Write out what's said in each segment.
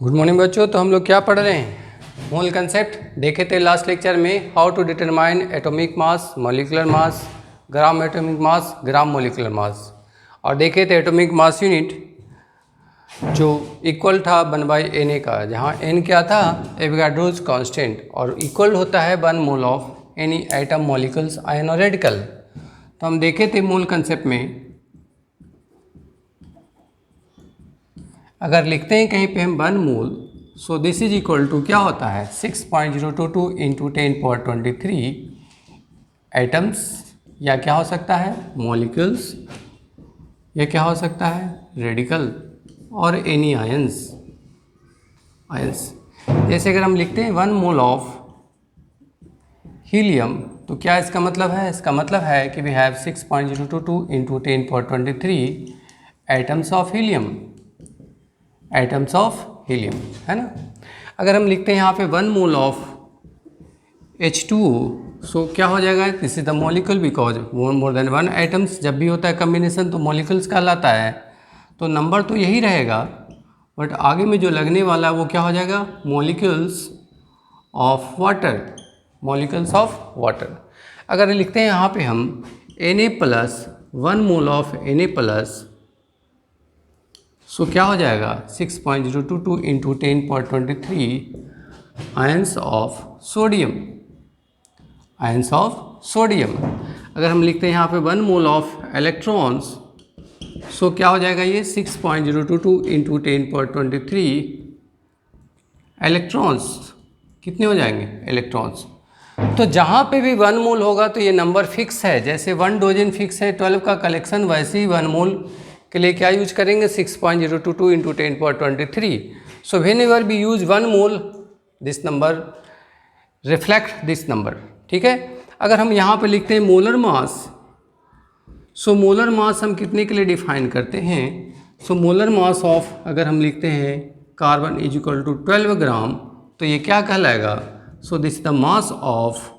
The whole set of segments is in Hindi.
गुड मॉर्निंग बच्चों। तो हम लोग क्या पढ़ रहे हैं? मोल कंसेप्ट देखे थे लास्ट लेक्चर में। How to determine atomic mass, molecular mass, gram atomic mass, gram molecular mass. और देखे थे एटॉमिक मास यूनिट जो इक्वल था 1/Na का, जहाँ n क्या था? एवोगाड्रोस कांस्टेंट, और इक्वल होता है 1 mole of any atom, molecules, ion और रेडिकल। तो हम देखे थे मोल कंसेप्ट में अगर लिखते हैं कहीं पे हम 1 mole, so this is equal to क्या होता है? 6.022 इंटू 10⁻23 एटम्स, या क्या हो सकता है? मॉलिक्यूल्स, या क्या हो सकता है? रेडिकल, और एनी आयंस। जैसे अगर हम लिखते हैं 1 मोल ऑफ हीलियम, तो क्या इसका मतलब है? इसका मतलब है कि we have 6.022 into 10⁻23 atoms of helium, atoms of helium, है ना। अगर हम लिखते हैं यहाँ पे 1 मोल ऑफ H2O, सो क्या हो जाएगा? This is the molecule, because more than 1 atoms जब भी होता है कम्बिनेशन तो मॉलिक्यूल्स कहलाता है। तो नंबर तो यही रहेगा, बट आगे में जो लगने वाला है वो क्या हो जाएगा? Molecules of water, molecules of water. अगर लिखते हैं यहाँ पे हम Na plus 1 mole of Na plus, so क्या हो जाएगा? 6.022 into 10⁻23 ions of sodium, ions of sodium. अगर हम लिखते हैं यहाँ पे 1 मोल ऑफ इलेक्ट्रॉन्स, सो क्या हो जाएगा? ये 6.022 इंटू 10⁻23 इलेक्ट्रॉन्स। कितने हो जाएंगे इलेक्ट्रॉन्स? तो जहाँ पे भी 1 मोल होगा तो ये नंबर फिक्स है। जैसे 1 डोजन फिक्स है 12 का कलेक्शन, वैसे ही 1 मोल के लिए क्या यूज करेंगे? 6.022 into 10⁻23। So when ever be use 1 mole, this number reflect this number, ठीक है। अगर हम यहाँ पे लिखते हैं molar mass, so molar mass हम कितने के लिए डिफाइन करते हैं? सो मोलर मास ऑफ, अगर हम लिखते हैं कार्बन इज इक्वल टू 12 ग्राम, तो ये क्या कहलाएगा? So this the mass of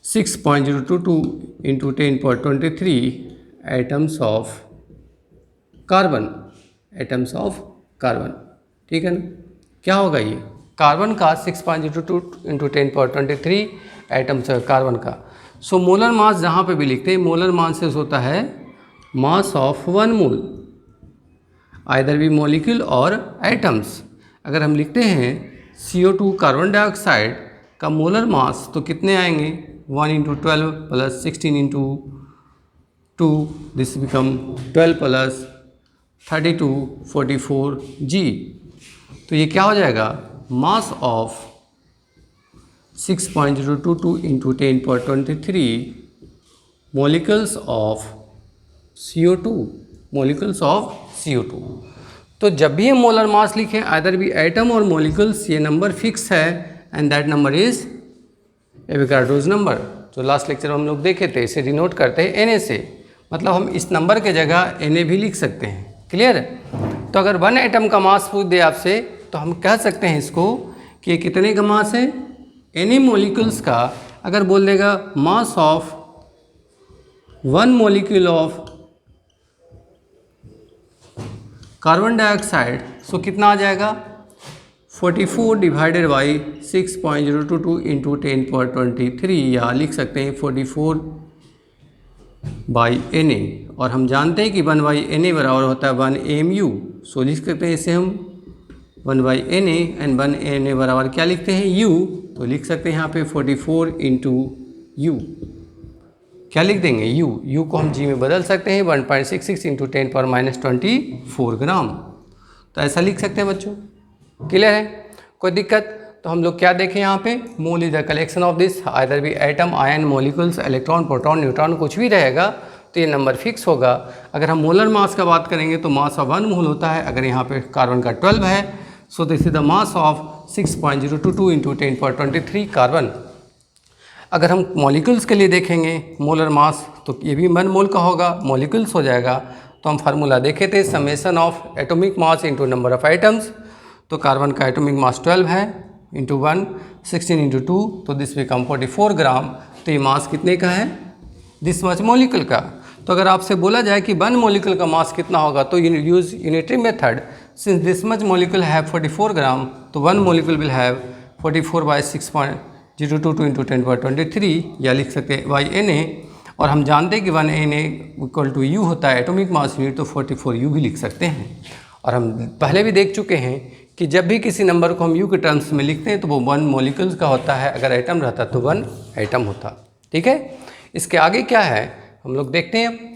6.022 into 10⁻23 atoms of carbon, atoms of carbon, ठीक है ना। क्या होगा ये? कार्बन का 6.022 इंटू 10⁻23 एटम्स ऑफ कार्बन का। सो मोलर मास जहाँ पे भी लिखते हैं, मोलर मास होता है मास ऑफ 1 मोल, आइदर भी मॉलिक्यूल और एटम्स। अगर हम लिखते हैं CO2 कार्बन डाइऑक्साइड का मोलर मास, तो कितने आएंगे? 1 into 12 plus 16 into 2, this become 12 plus 32 44 G। तो ये क्या हो जाएगा? Mass of 6.022 into 10⁻23 molecules of CO2, molecules of CO2। तो जब भी हम मोलर मास लिखें, आइदर भी एटम और मॉलिक्यूल्स, ये नंबर फिक्स है, and that number is Avogadro's number. जो लास्ट लेक्चर में हम लोग देखे थे, इसे डिनोट करते हैं Na से। मतलब हम इस नंबर के जगह Na भी लिख सकते हैं। क्लियर है? तो अगर 1 एटम का मास पूछ दे आपसे, तो हम कह सकते हैं इसको कि कितने का मास है? एनी मॉलिक्यूल्स का अगर बोल देगा mass of 1 molecule of carbon dioxide, so कितना आ जाएगा? 44 डिवाइडेड बाई 6.022 इंटू 10⁻23, या लिख सकते हैं 44 बाई Na। और हम जानते हैं कि 1 बाई Na बराबर होता है 1 mu, सो लिख सकते हैं इसे हम 1 बाई Na, एंड 1 Na बराबर क्या लिखते हैं? U। तो लिख सकते हैं यहाँ पे 44 इंटू U। क्या लिख देंगे? U को हम G में बदल सकते हैं, 1.66 इंटू 10⁻24 ग्राम। तो ऐसा लिख सकते हैं बच्चों। क्लियर है? कोई दिक्कत? तो हम लोग क्या देखें यहाँ पे? Mole is the collection of this, either भी atom, ion, molecules, electron, proton, neutron, कुछ भी रहेगा तो ये नंबर फिक्स होगा। अगर हम मोलर मास का बात करेंगे तो मास ऑफ 1 मोल होता है। अगर यहाँ पे कार्बन का 12 है, सो this is the mass of 6.022 into 10⁻23 carbon. अगर हम मॉलिक्यूल्स के लिए देखेंगे मोलर मास, तो ये भी 1 मोल का होगा, मॉलिक्यूल्स हो जाएगा। तो हम फार्मूला देखे थे, summation of atomic mass into number of items. तो कार्बन का एटॉमिक मास 12 है, इंटू 1, 16 इंटू 2, तो दिस बिकम 44 ग्राम। तो ये मास कितने का है? दिस मच मॉलिक्यूल का। तो अगर आपसे बोला जाए कि 1 मॉलिक्यूल का मास कितना होगा, तो use unitary method, since this much molecule have 44 ग्राम, तो 1 molecule will have 44 by 6.022 into 10⁻23, या लिख सकते हैं बाई Na, और हम जानते हैं कि 1 Na इक्वल टू U होता है एटॉमिक मास यूनिट, तो 44U भी लिख सकते हैं। और हम पहले भी देख चुके हैं कि जब भी किसी नंबर को हम U के टर्म्स में लिखते हैं तो वो 1 मॉलिक्यूल्स का होता है, अगर एटम रहता तो 1 एटम होता। ठीक है, इसके आगे क्या है हम लोग देखते हैं।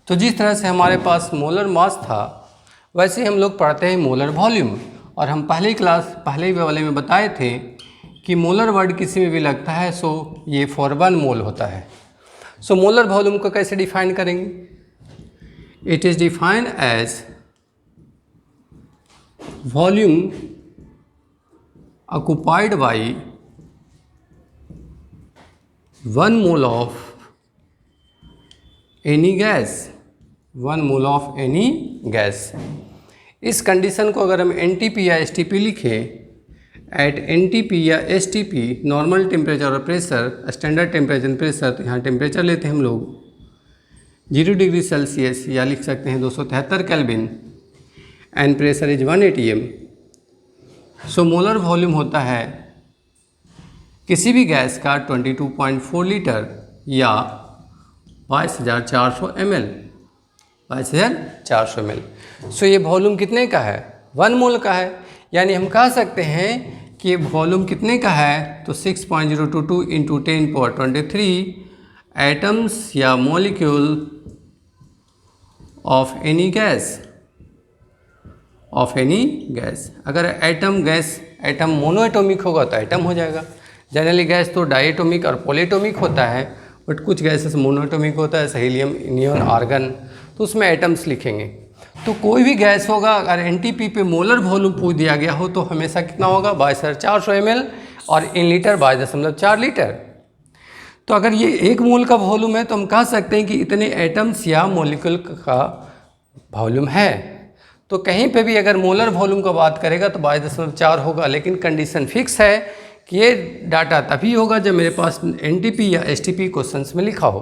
तो जिस तरह से हमारे पास मोलर मास था, वैसे हम लोग पढ़ते हैं मोलर वॉल्यूम। और हम पहले ही वाले में बताए थे कि मोलर वर्ड किसी में भी लगता है सो ये फॉर 1 मोल होता है। सो मोलर वॉल्यूम को कैसे डिफाइन करेंगे? It is defined as volume occupied by 1 mole of any gas, 1 mole of any gas। इस कंडीशन को अगर हम NTP या STP लिखें, एट NTP या STP नॉर्मल टेम्परेचर और प्रेशर, स्टैंडर्ड टेम्परेचर प्रेशर, तो यहाँ टेम्परेचर लेते हैं हम लोग 0 डिग्री सेल्सियस, या लिख सकते हैं 273 kelvin, and pressure is 1 atm। So molar volume होता है किसी भी गैस का 22.4 लीटर या 22,400 ml, 22,400 ml। सो ये वॉल्यूम कितने का है? 1 मोल का है। यानी हम कह सकते हैं कि ये वॉल्यूम कितने का है, तो 6.022 इंटू 10⁻23 एटम्स या molecule of any gas, of any gas. अगर एटम मोनोएटॉमिक होगा तो एटम हो जाएगा। जनरली गैस तो डायटोमिक और पॉलीएटॉमिक होता है, बट कुछ गैसेस मोनोएटॉमिक होता है, जैसे हीलियम, नियॉन, आर्गन, तो उसमें एटम्स लिखेंगे। तो कोई भी गैस होगा, अगर एनटीपी पे मोलर वॉल्यूम पूछ दिया गया हो तो हमेशा कितना होगा? 22,400 ml, और इन लीटर 22.4 लीटर। तो अगर ये 1 मोल का वॉल्यूम है तो हम कह सकते हैं कि इतने एटम्स या मॉलिक्यूल का वॉल्यूम है। तो कहीं पे भी अगर मोलर वॉल्यूम का बात करेगा तो 22.4 होगा, लेकिन कंडीशन फिक्स है कि ये डाटा तभी होगा जब मेरे पास एनटीपी या एसटीपी क्वेश्चंस में लिखा हो,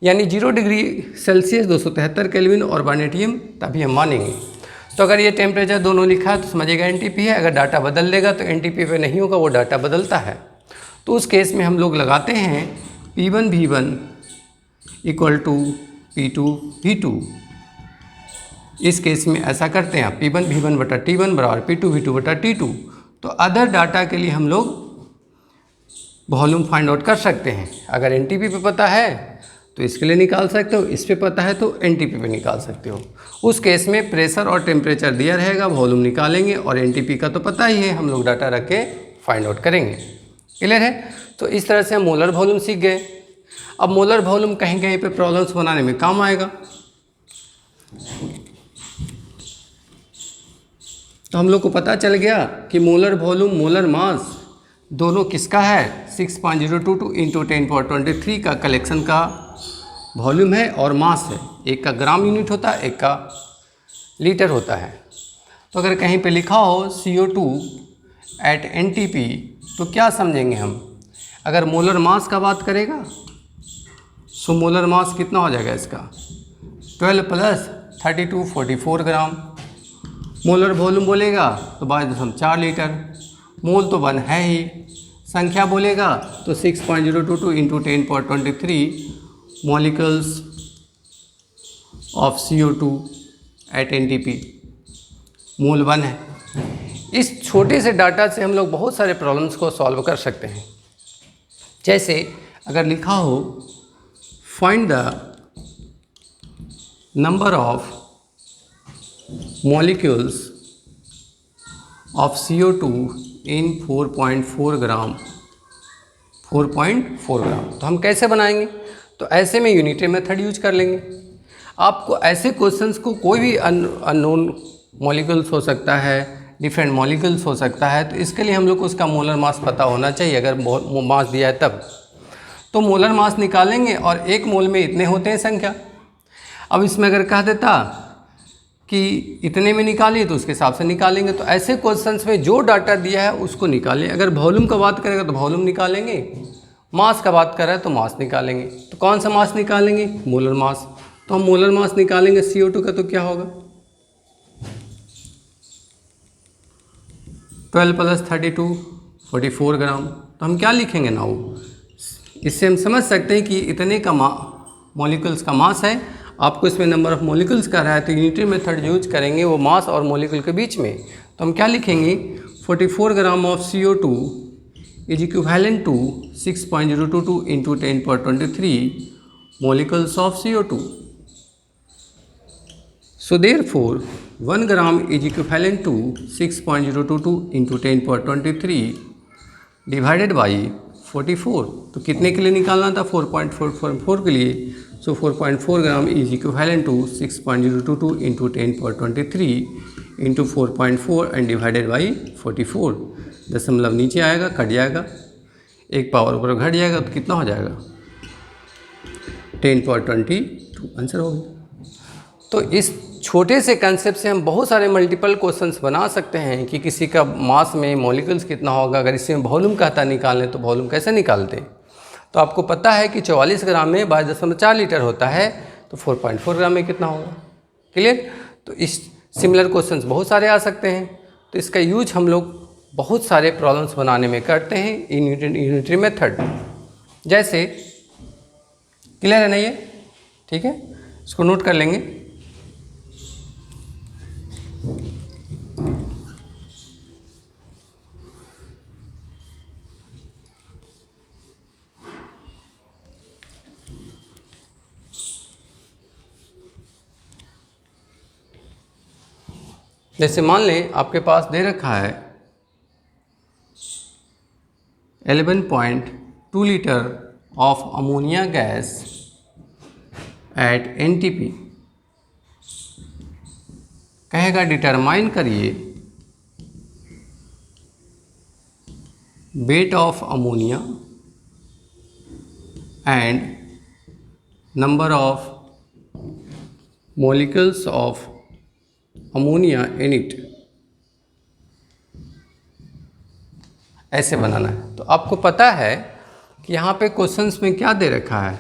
यानी 0 डिग्री सेल्सियस 273 केल्विन और 1 atm, तभी हम मानेंगे। तो अगर ये टेम्परेचर दोनों लिखा है तो समझिएगा एनटीपी है। अगर डाटा बदल देगा तो एनटीपी पे नहीं होगा, वो डाटा बदलता है। तो उस केस में हम लोग लगाते हैं P1 V1 equal to P2 V2। इस केस में ऐसा करते हैं, P1 V1 बटा T1 बराबर P2 V2 बटा T2। तो अदर डाटा के लिए हम लोग वॉल्यूम फाइंड आउट कर सकते हैं। अगर एनटीपी पे पता है तो इसके लिए निकाल सकते हो, इस पे पता है तो एनटीपी पे निकाल सकते हो। उस केस में प्रेशर और टेम्परेचर दिया रहेगा, वॉल्यूम निकालेंगे, और एनटीपी का तो पता ही है, हम लोग डाटा रख के फाइंड आउट करेंगे। क्लियर है? तो इस तरह से हम मोलर वॉल्यूम सीख गए। अब मोलर वॉल्यूम कहीं कहीं पे प्रॉब्लम्स बनाने में काम आएगा। तो हम लोग को पता चल गया कि मोलर वॉल्यूम, मोलर मास दोनों किसका है? 6.022 इंटू 10⁻23 का कलेक्शन का वॉल्यूम है और मास है। एक का ग्राम यूनिट होता है, एक का लीटर होता है। तो अगर कहीं पे लिखा हो CO2 एट NTP तो क्या समझेंगे हम? अगर मोलर मास का बात करेगा सो मोलर मास कितना हो जाएगा इसका? 12 प्लस 32 44 ग्राम। मोलर वॉल्यूम बोलेगा तो 22.4 लीटर। मोल तो 1 है ही, संख्या बोलेगा तो 6.022 into 10⁻23 molecules of CO2 at NTP, mole 1 है। इस छोटे से डाटा से हम लोग बहुत सारे प्रॉब्लम्स को सॉल्व कर सकते हैं। जैसे अगर लिखा हो find the number of molecules of CO2 in 4.4 ग्राम 4.4 ग्राम। तो हम कैसे बनाएंगे? तो ऐसे में यूनिटरी मेथड यूज कर लेंगे। आपको ऐसे क्वेश्चंस को कोई भी अननोन मॉलिक्यूल्स हो सकता है, डिफरेंट मॉलिक्यूल्स हो सकता है, तो इसके लिए हम लोग को उसका मोलर मास पता होना चाहिए। अगर मास दिया है तब तो मोलर मास निकालेंगे और एक मोल में इतने होते हैं संख्या। अब इसमें अगर कह देता कि इतने में निकालिए तो उसके हिसाब से निकालेंगे। तो ऐसे क्वेश्चंस में जो डाटा दिया है उसको निकालें। अगर वॉल्यूम का बात करेगा तो वॉल्यूम निकालेंगे, मास का बात कर रहा है तो मास निकालेंगे। तो कौन सा मास निकालेंगे? Molar mass. तो हम मोलर मास निकालेंगे CO2 का, तो क्या होगा 12 + 32 44 ग्राम। तो हम क्या लिखेंगे नाउ? इससे हम समझ सकते हैं कि इतने का मॉलिक्यूल्स का मास है। आपको इसमें नंबर ऑफ मॉलिक्यूल्स का रहा है तो यूनिटरी मेथड यूज करेंगे वो मास और मॉलिक्यूल के बीच में। तो हम क्या लिखेंगे? 44 gram of CO2 is equivalent to 6.022 × 10⁻23 molecules of CO2. So therefore 1 gram is equivalent to 6.022 × 10⁻23 divided by 44। तो कितने के लिए निकालना था? 4.4 के लिए। So 4.4 gram is equivalent to 6.022 × 10⁻23 × 4.4 and divided by 44। दशमलव नीचे आएगा, कट जाएगा, एक पावर ऊपर घट जाएगा, तो कितना हो जाएगा 10⁻22 आंसर हो गया। तो इस छोटे से कंसेप्ट से हम बहुत सारे मल्टीपल क्वेश्चंस बना सकते हैं कि किसी का मास में मॉलिक्यूल्स कितना होगा। अगर इसमें वॉल्यूम कहता निकालें तो वॉल्यूम कैसे निकालते हैं? तो आपको पता है कि 44 ग्राम में 22.4 लीटर होता है, तो 4.4 ग्राम में कितना होगा? क्लियर? तो इस सिमिलर क्वेश्चंस बहुत सारे आ सकते हैं। तो इसका यूज हम लोग बहुत सारे प्रॉब्लम्स बनाने में करते हैं इन यूनिटरी मेथड। जैसे क्लियर है ना ये? ठीक है, इसको नोट कर लेंगे। जैसे मान लें आपके पास दे रखा है 11.2 litre of ammonia gas at NTP। कहेगा डिटरमाइन करिए weight of ammonia and number of molecules of ammonia in it. ऐसे बनाना है। तो आपको पता है कि यहाँ पे क्वेश्चंस में क्या दे रखा है?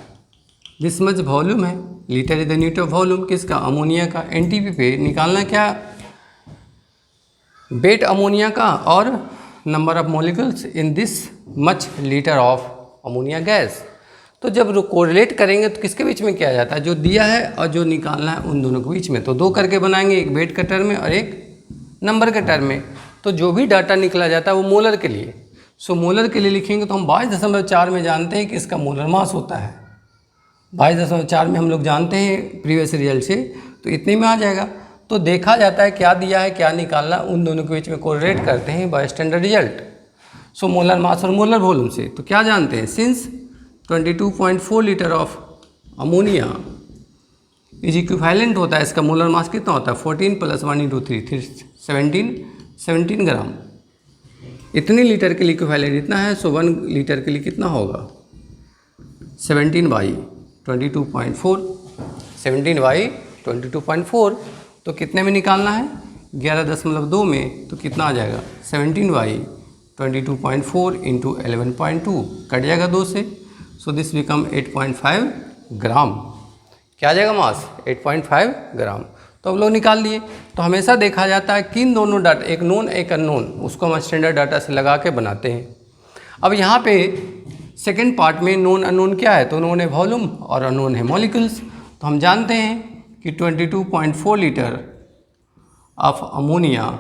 दिस मच वॉल्यूम है, litre is the unit of volume किसका? अमोनिया का। NTP पे निकालना क्या? वेट अमोनिया का और number of molecules in this much litre of ammonia gas. तो जब कोरिलेट करेंगे तो किसके बीच में किया जाता है? जो दिया है और जो निकालना है उन दोनों के बीच में। तो दो करके बनाएंगे, एक वेट के टर्म में और एक नंबर के टर्म में। तो जो भी डाटा निकला जाता है वो मोलर के लिए। सो मोलर के लिए लिखेंगे तो हम 22.4 में जानते हैं कि इसका मोलर मास होता है। 22.4 में हम लोग जानते हैं प्रीवियस रिजल्ट से, तो इतने में आ जाएगा। तो देखा जाता है क्या दिया है क्या निकालना, उन दोनों के बीच में कोरिलेट करते हैं by standard result. So molar mass और मोलर वॉल्यूम से तो क्या जानते हैं? Since 22.4 litre of ammonia is equivalent होता है, इसका मोलर मास कितना होता है? 14 + 1 × 3 17 ग्राम। इतने लीटर के लिए इक्विवेलेंट इतना है। सो 1 लीटर के लिए कितना होगा? 17/22.4। 17/22.4 तो कितने में निकालना है? 11.2 में। तो कितना आ जाएगा? 17/22.4 × 11.2 कट जाएगा 2 से। सो दिस बिकम 8.5 ग्राम। क्या आ जाएगा मास? 8.5 ग्राम। तो हम लोग निकाल लिए। तो हमेशा देखा जाता है किन दोनों डाटा, एक नोन एक अननोन, उसको हम स्टैंडर्ड डाटा से लगा के बनाते हैं। अब यहाँ पे सेकेंड पार्ट में नोन अननोन क्या है? तो नोन है वॉल्यूम और अननोन है मॉलिक्यूल्स। तो हम जानते हैं कि 22.4 litre of ammonia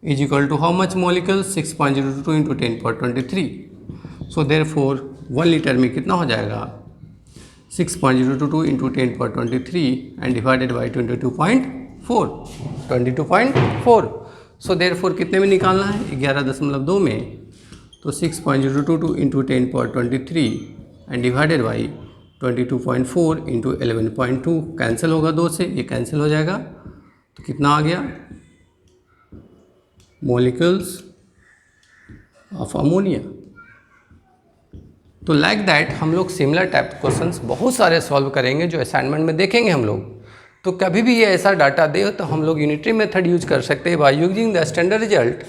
is equal to how much molecules? 6.022 × 10⁻23। So therefore 1 litre में कितना हो जाएगा? 6.022 × 10⁻23 and divided by 22.4। 4, 22.4। So therefore कितने में निकालना है? 11.2 में। तो 6.022 into 10^23 and divided by 22.4 into 11.2। Cancel होगा 2 से, ये कैंसिल हो जाएगा। तो कितना आ गया? Molecules of ammonia. तो लाइक दैट हम लोग सिमिलर टाइप क्वेश्चंस बहुत सारे सॉल्व करेंगे जो असाइनमेंट में देखेंगे हम लोग। तो कभी भी ये ऐसा डाटा दे तो हम लोग यूनिटरी मेथड यूज कर सकते हैं by using the standard result,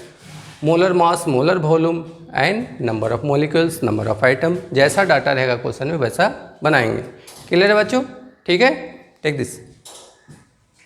molar mass, molar volume and number of molecules, number of item. जैसा डाटा रहेगा क्वेश्चन में वैसा बनाएंगे। क्लियर है बच्चों? ठीक है, टेक दिस।